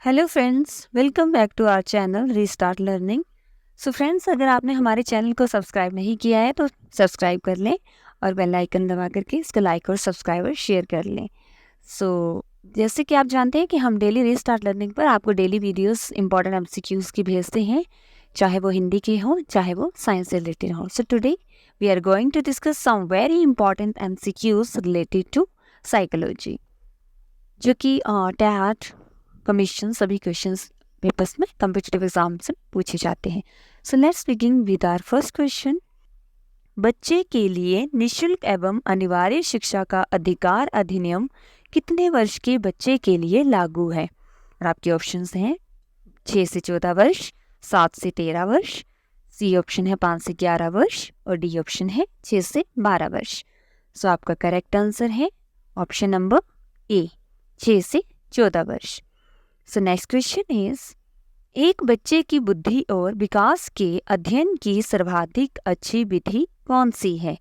Hello friends, welcome back to our channel restart learning. So friends, अगर आपने हमारे channel को सब्सक्राइब नहीं किया है तो सब्सक्राइब कर लें और बेल आइकन दबा करके इसको लाइक और सब्सक्राइब और शेयर कर लें। जैसे कि आप जानते हैं कि हम डेली रीस्टार्ट लर्निंग पर आपको डेली वीडियोस इंपॉर्टेंट एमसीक्यूज़ की भेजते हैं, चाहे वो हिंदी के हों चाहे वो साइंस से रिलेटेड हों। So today we are going to discuss some very important MCQs related to psychology, जो कि टैट कमीशन सभी क्वेश्चंस पेपर्स में कॉम्पिटिटिव एग्जाम से पूछे जाते हैं। So let's begin with our first question. बच्चे के लिए निशुल्क एवं अनिवार्य शिक्षा का अधिकार अधिनियम कितने वर्ष के बच्चे के लिए लागू है? और आपके ऑप्शंस हैं 6 से 14 वर्ष, 7 से 13 वर्ष, सी ऑप्शन है 5 से 11 वर्ष और डी ऑप्शन है 6 से 12 वर्ष। सो आपका करेक्ट आंसर है ऑप्शन नंबर ए, 6 से 14 वर्ष। सो नेक्स्ट क्वेश्चन इज, एक बच्चे की बुद्धि और विकास के अध्ययन की सर्वाधिक अच्छी विधि कौन सी है?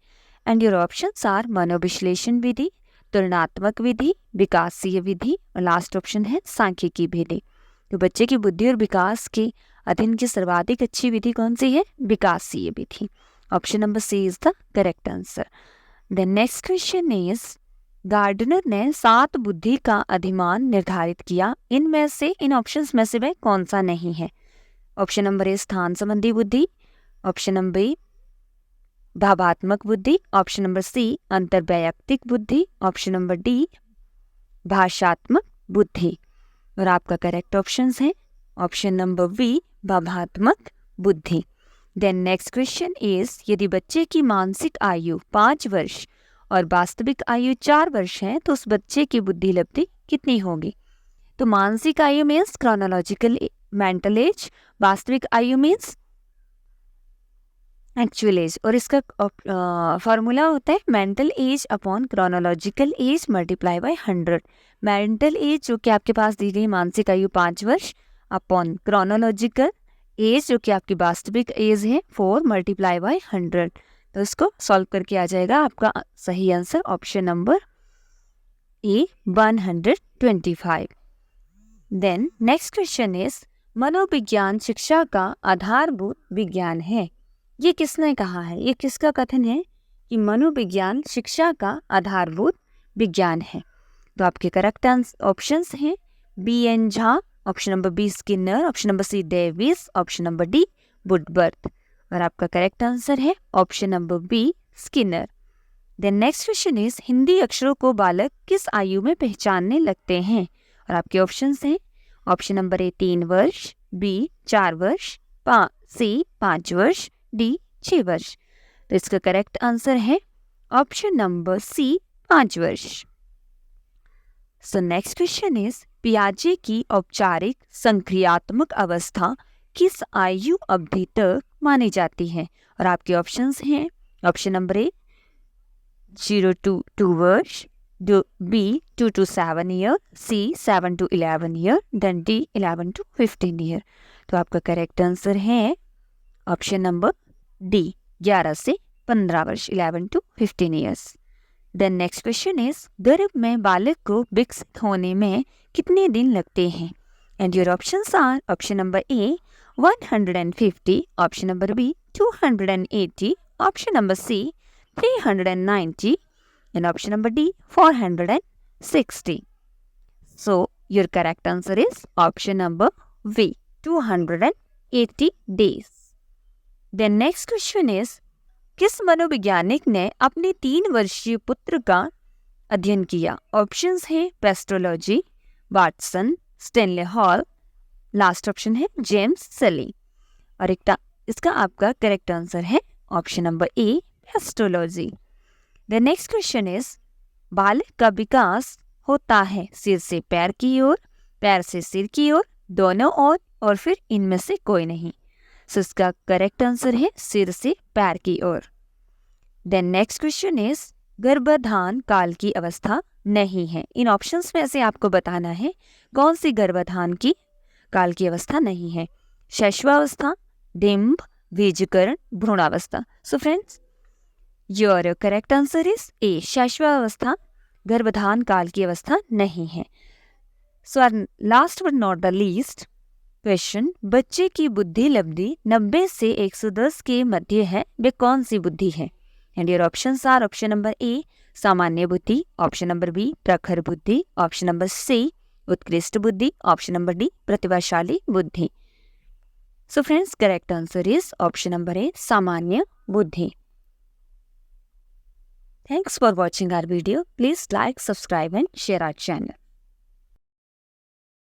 एंड योर ऑप्शंस आर मनोविश्लेषण विधि, तुलनात्मक विधि, विकासीय विधि और लास्ट ऑप्शन है सांख्यिकी विधि। तो बच्चे की बुद्धि और विकास के अध्ययन की सर्वाधिक अच्छी विधि कौन सी है? विकासीय विधि। Option number C is the correct answer. The next question is, Gardner ने 7 बुद्धि का अधिमान निर्धारित किया, इनमें से इन ऑप्शंस में से वह कौन सा नहीं है? ऑप्शन नंबर ए स्थान संबंधी बुद्धि, ऑप्शन नंबर बी भावात्मक बुद्धि, ऑप्शन नंबर सी अंतर्वैयक्तिक बुद्धि, ऑप्शन नंबर डी भाषात्मक बुद्धि। और आपका करेक्ट ऑप्शंस है ऑप्शन नंबर बी भावात्मक बुद्धि। देन नेक्स्ट क्वेश्चन इज, यदि बच्चे की मानसिक आयु 5 वर्ष और वास्तविक आयु 4 वर्ष है तो उस बच्चे की बुद्धि लब्धि कितनी होगी? तो मानसिक आयु मीन्स क्रोनोलॉजिकल मेंटल एज, वास्तविक आयु मीन्स एक्चुअल एज, और इसका फॉर्मूला होता है mental as upon chronological S multiply by 100। Mental as जो कि आपके पास दी गई मानसिक आयु 5 वर्ष अपॉन क्रोनोलॉजिकल एज जो कि आपकी वास्तविक एज है 4 मल्टीप्लाई बाय 100। तो इसको सॉल्व करके आ जाएगा आपका सही answer option number A 125। Then next question is, मनोविज्ञान शिक्षा का आधारभूत विज्ञान है। ये किसने कहा है? ये किसका कथन है कि मनोविज्ञान शिक्षा का आधारभूत विज्ञान है? तो आपके करेक्ट ऑप्शंस हैं B N Jha, option number B Skinner, option number C Davis, option number D Woodworth. और आपका करेक्ट आंसर है option number B Skinner. Then next question is, Hindi अक्षरों को बालक किस आयु में पहचानने लगते हैं? और आपके ऑप्शंस हैं ऑप्शन नंबर ए 3 वर्ष, बी 4 वर्ष, सी 5 वर्ष, डी 6 वर्ष। तो इसका करेक्ट आंसर है ऑप्शन नंबर सी 5 वर्ष। सो नेक्स्ट क्वेश्चन इज, पियाजे की औपचारिक संक्रियात्मक अवस्था किस आयु अवधि तक मानी जाती है? और आपके ऑप्शंस हैं ऑप्शन नंबर ए 0 to 2 वर्ष, B 2 to 7 year, C 7 to 11 year, then D 11 to 15 year. तो आपका करेक्ट आंसर है ऑप्शन नंबर डी 11 से 15 वर्ष, 11 to 15 years. Then next question is, गर्भ में बालक को विकसित होने में कितने दिन लगते हैं? And your options are option number A 150, option number B 280, option number C 390 and option number D 460. So your correct answer is option number V 280 days. The next question is, किस मनोवैज्ञानिक ने अपने 3 वर्षीय पुत्र का अध्ययन किया? ऑप्शंस हैं Pestalozzi, Watson, Stanley Hall, last option है जेम्स सेली। और इसका आपका करेक्ट आंसर है option number A Pestalozzi. The next question is, बालक का विकास होता है सिर से पैर की ओर, पैर से सिर की ओर, दोनों ओर और फिर इनमें से कोई नहीं। सो इसका करेक्ट आंसर है सिर से पैर की ओर। देन नेक्स्ट क्वेश्चन इज, गर्भाधान काल की अवस्था नहीं है। इन ऑप्शंस में से आपको बताना है कौन सी गर्भाधान की काल की अवस्था नहीं है। शैशवावस्था, डिंब, बीजकरण, भ्रूणावस्था। So friends, your correct answer is A शैशवावस्था गर्भाधान काल की अवस्था नहीं है। So our last but not the least question, बच्चे की बुद्धि लब्धि 90 से 110 के मध्य है, वे कौन सी बुद्धि है? And your options are option number A सामान्य बुद्धि, ऑप्शन नंबर बी प्रखर बुद्धि, ऑप्शन नंबर सी उत्कृष्ट बुद्धि, ऑप्शन नंबर डी प्रतिभाशाली बुद्धि. So friends, correct answer is option number A, सामान्य बुद्धि. Thanks for watching our video. Please like, subscribe and share our channel.